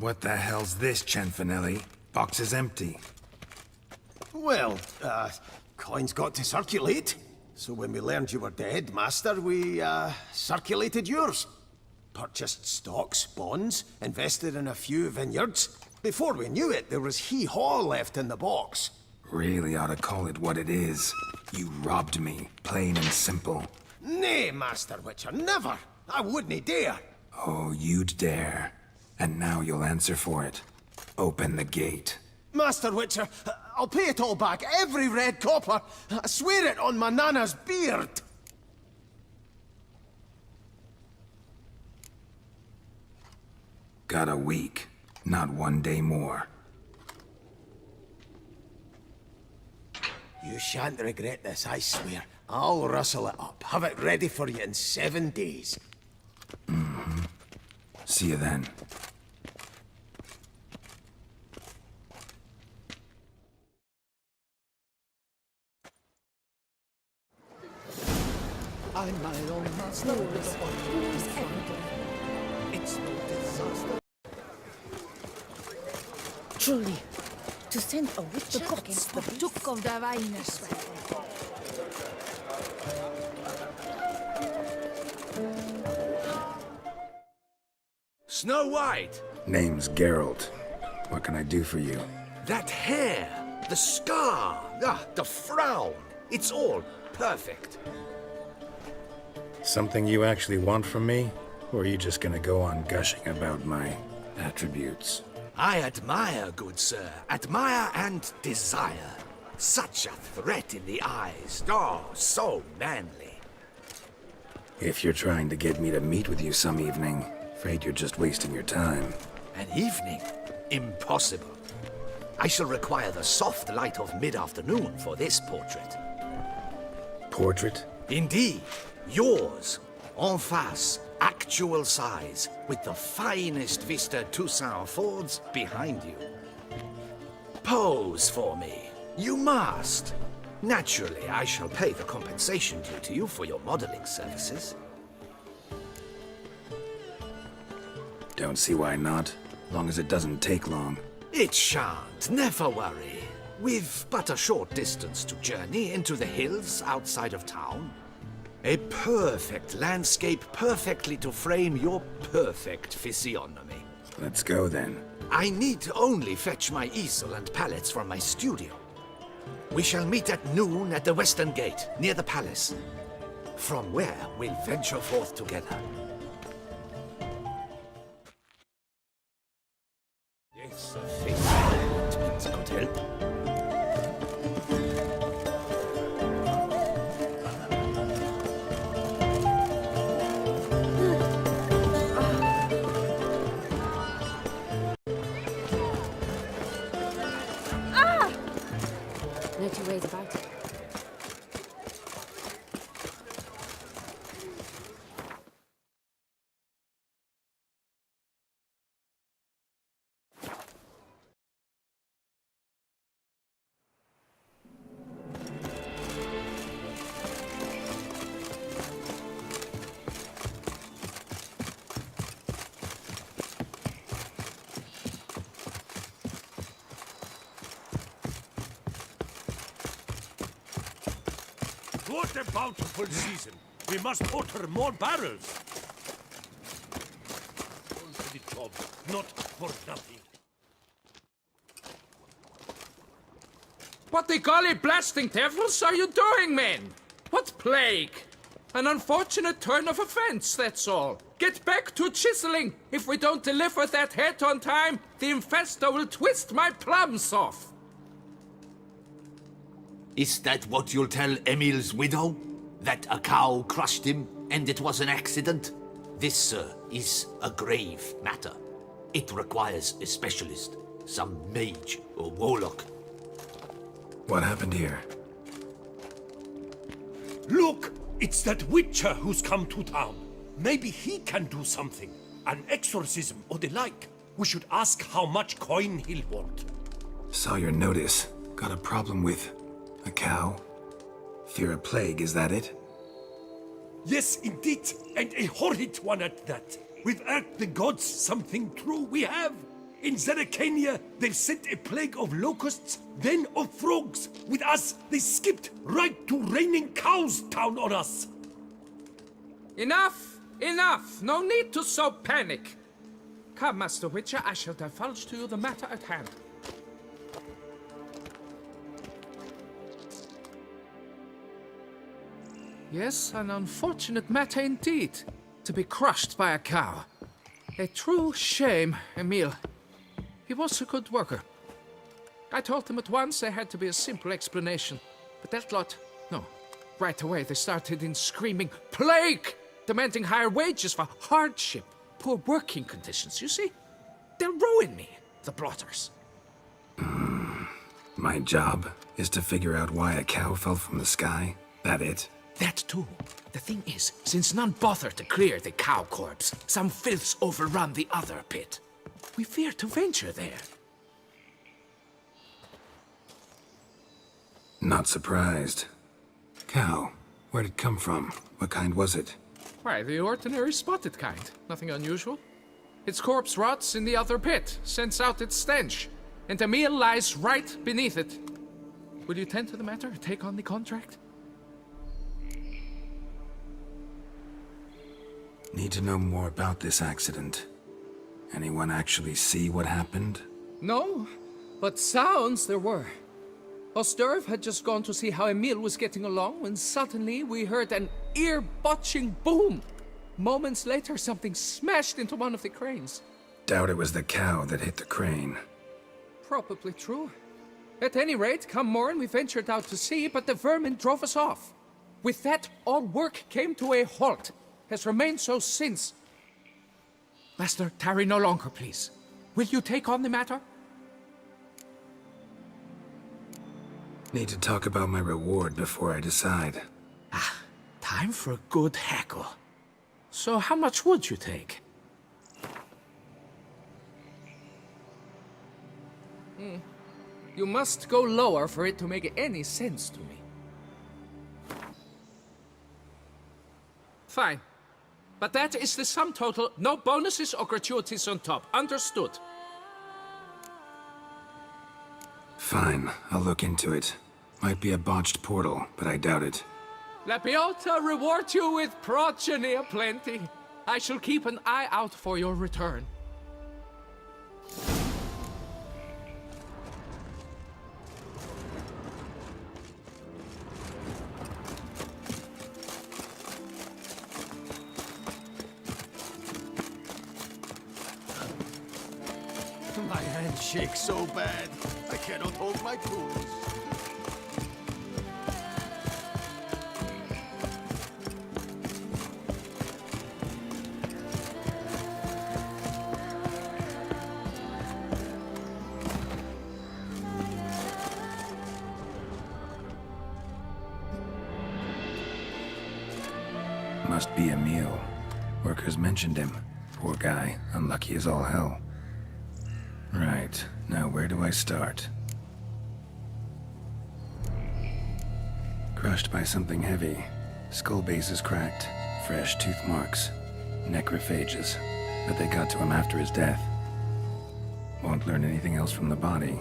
What the hell's this, Cianfanelli? Box is empty. Well, coins got to circulate. So when we learned you were dead, Master, we, circulated yours. Purchased stocks, bonds, invested in a few vineyards. Before we knew it, there was hee-haw left in the box. Really ought to call it what it is. You robbed me, plain and simple. Nay, Master Witcher, never! I wouldn't dare! Oh, you'd dare. And now you'll answer for it. Open the gate. Master Witcher, I'll pay it all back, every red copper. I swear it on my nana's beard. Got a week, not 1 day more. You shan't regret this, I swear. I'll rustle it up, have it ready for you in 7 days. See you then. I'm my own master. It's no disaster. Truly, to send a witcher against the Duke of the Weinersweg. Snow White! Name's Geralt. What can I do for you? That hair! The scar! The frown! It's all perfect. Something you actually want from me? Or are you just gonna go on gushing about my attributes? I admire, good sir. Admire and desire. Such a threat in the eyes. Oh, so manly. If you're trying to get me to meet with you some evening, afraid you're just wasting your time. An evening? Impossible. I shall require the soft light of mid-afternoon for this portrait. Portrait? Indeed. Yours. En face. Actual size. With the finest Vista Toussaint Fords behind you. Pose for me. You must. Naturally, I shall pay the compensation due to you for your modeling services. Don't see why not, long as it doesn't take long. It shan't, never worry. We've but a short distance to journey into the hills outside of town. A perfect landscape perfectly to frame your perfect physiognomy. Let's go then. I need only fetch my easel and pallets from my studio. We shall meet at noon at the western gate, near the palace. From where we'll venture forth together. Yes, a faithful could help. No two ways about it. What a bountiful season! We must order more barrels! All for the job, not for nothing. What the golly blasting devils are you doing, men? What plague? An unfortunate turn of offense, that's all. Get back to chiseling. If we don't deliver that head on time, the infestor will twist my plums off. Is that what you'll tell Emil's widow? That a cow crushed him and it was an accident? This, sir, is a grave matter. It requires a specialist, some mage or warlock. What happened here? Look! It's that witcher who's come to town. Maybe he can do something. An exorcism or the like. We should ask how much coin he'll want. Saw your notice. Got a problem with a cow? Fear a plague, is that it? Yes, indeed, and a horrid one at that. We've irked the gods something true we have. In Zeracania, they've sent a plague of locusts, then of frogs. With us, they skipped right to raining cows down on us. Enough! Enough! No need to sow panic! Come, Master Witcher, I shall divulge to you the matter at hand. Yes, an unfortunate matter indeed. To be crushed by a cow. A true shame, Emil. He was a good worker. I told them at once there had to be a simple explanation. But that lot, no. Right away they started in screaming, "Plague!" Demanding higher wages for hardship, poor working conditions, you see? They'll ruin me, the blotters. My job is to figure out why a cow fell from the sky. That it? That too. The thing is, since none bother to clear the cow corpse, some filths overrun the other pit. We fear to venture there. Not surprised. Cow, where'd it come from? What kind was it? Why, the ordinary spotted kind. Nothing unusual. Its corpse rots in the other pit, sends out its stench, and Emil lies right beneath it. Will you tend to the matter, take on the contract? Need to know more about this accident. Anyone actually see what happened? No, but sounds there were. Osterv had just gone to see how Emil was getting along when suddenly we heard an ear-botching boom. Moments later, something smashed into one of the cranes. Doubt it was the cow that hit the crane. Probably true. At any rate, come morn we ventured out to sea, but the vermin drove us off. With that, all work came to a halt. Has remained so since. Master, tarry no longer, please. Will you take on the matter? Need to talk about my reward before I decide. Time for a good hackle. So how much would you take? You must go lower for it to make any sense to me. Fine. But that is the sum total, no bonuses or gratuities on top. Understood? Fine, I'll look into it. Might be a botched portal, but I doubt it. Lapiota reward you with progeny aplenty. I shall keep an eye out for your return. My hand shakes so bad, I cannot hold my tools. Must be Emil. Workers mentioned him. Poor guy, unlucky as all hell. Right, now where do I start? Crushed by something heavy. Skull base is cracked. Fresh tooth marks. Necrophages. But they got to him after his death. Won't learn anything else from the body.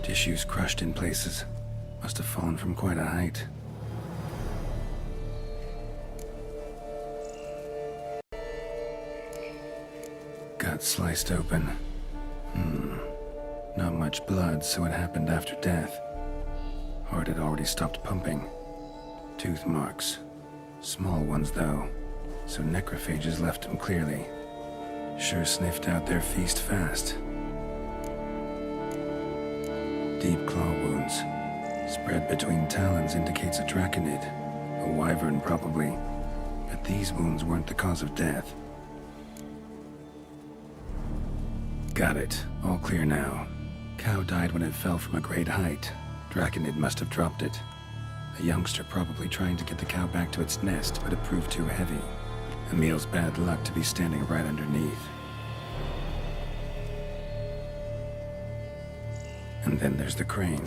Tissues crushed in places. Must have fallen from quite a height. Gut sliced open. Not much blood, so it happened after death. Heart had already stopped pumping. Tooth marks. Small ones, though, so necrophages left him clearly. Sure sniffed out their feast fast. Deep claw wounds. Spread between talons indicates a draconid. A wyvern, probably. But these wounds weren't the cause of death. Got it. All clear now. Cow died when it fell from a great height. Draconid must have dropped it. A youngster probably trying to get the cow back to its nest, but it proved too heavy. Emil's bad luck to be standing right underneath. And then there's the crane.